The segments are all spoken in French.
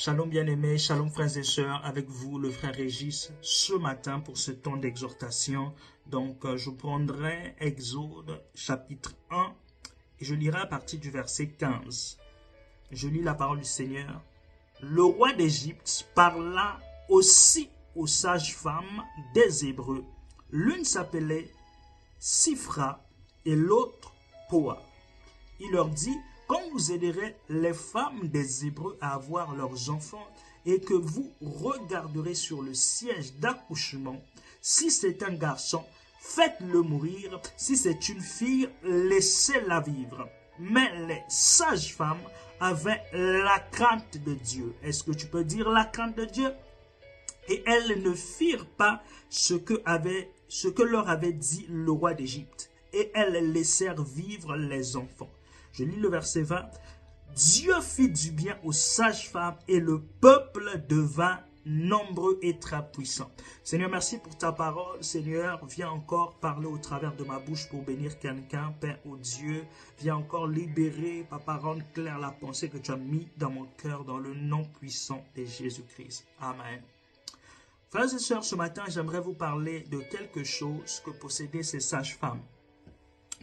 Shalom bien-aimés, shalom frères et sœurs, avec vous le frère Régis ce matin pour ce temps d'exhortation. Donc je prendrai Exode chapitre 1 et je lirai à partir du verset 15. Je lis la parole du Seigneur. Le roi d'Égypte parla aussi aux sages-femmes des Hébreux. L'une s'appelait Sifra et l'autre Poa. Il leur dit: quand vous aiderez les femmes des Hébreux à avoir leurs enfants et que vous regarderez sur le siège d'accouchement, si c'est un garçon, faites-le mourir. Si c'est une fille, laissez-la vivre. Mais les sages-femmes avaient la crainte de Dieu. Est-ce que tu peux dire la crainte de Dieu? Et elles ne firent pas ce que leur avait dit le roi d'Égypte. Et elles laissèrent vivre les enfants. Je lis le verset 20. Dieu fit du bien aux sages-femmes et le peuple devint nombreux et très puissant. Seigneur, merci pour ta parole. Seigneur, viens encore parler au travers de ma bouche pour bénir quelqu'un. Père, ô Dieu, viens encore libérer, papa, rendre claire la pensée que tu as mis dans mon cœur dans le nom puissant de Jésus-Christ. Amen. Frères et sœurs, ce matin, j'aimerais vous parler de quelque chose que possédaient ces sages-femmes.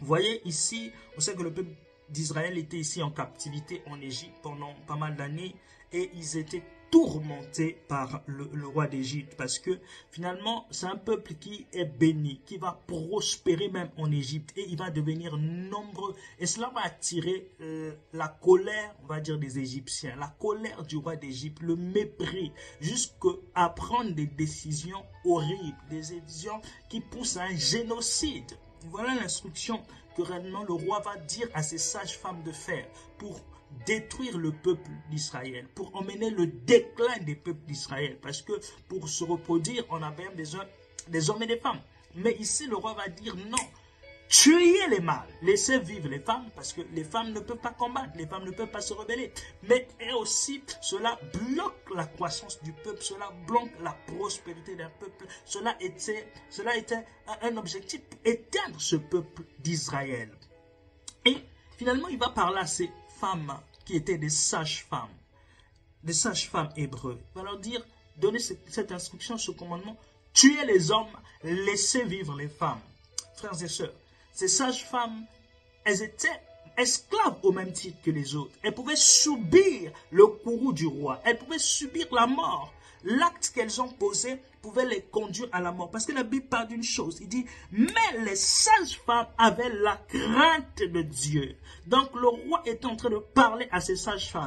Vous voyez ici, on sait que le peuple d'Israël était ici en captivité en Égypte pendant pas mal d'années et ils étaient tourmentés par le roi d'Égypte parce que finalement c'est un peuple qui est béni, qui va prospérer même en Égypte et il va devenir nombreux et cela va attirer la colère, on va dire, des Égyptiens, la colère du roi d'Égypte, le mépris, jusqu'à prendre des décisions horribles, des décisions qui poussent à un génocide. Voilà l'instruction que réellement le roi va dire à ses sages-femmes de faire pour détruire le peuple d'Israël, pour emmener le déclin des peuples d'Israël. Parce que pour se reproduire, on a même des hommes et des femmes. Mais ici, le roi va dire non. Tuez les mâles, laissez vivre les femmes, parce que les femmes ne peuvent pas combattre, les femmes ne peuvent pas se rebeller. Mais aussi, cela bloque la croissance du peuple, cela bloque la prospérité d'un peuple. Cela était un objectif, éteindre ce peuple d'Israël. Et finalement, il va parler à ces femmes qui étaient des sages-femmes hébreux. Il va leur dire, donner cette instruction, ce commandement: tuez les hommes, laissez vivre les femmes. Frères et sœurs, ces sages-femmes, elles étaient esclaves au même titre que les autres. Elles pouvaient subir le courroux du roi. Elles pouvaient subir la mort. L'acte qu'elles ont posé pouvait les conduire à la mort. Parce que la Bible parle d'une chose. Il dit, mais les sages-femmes avaient la crainte de Dieu. Donc le roi est en train de parler à ces sages-femmes.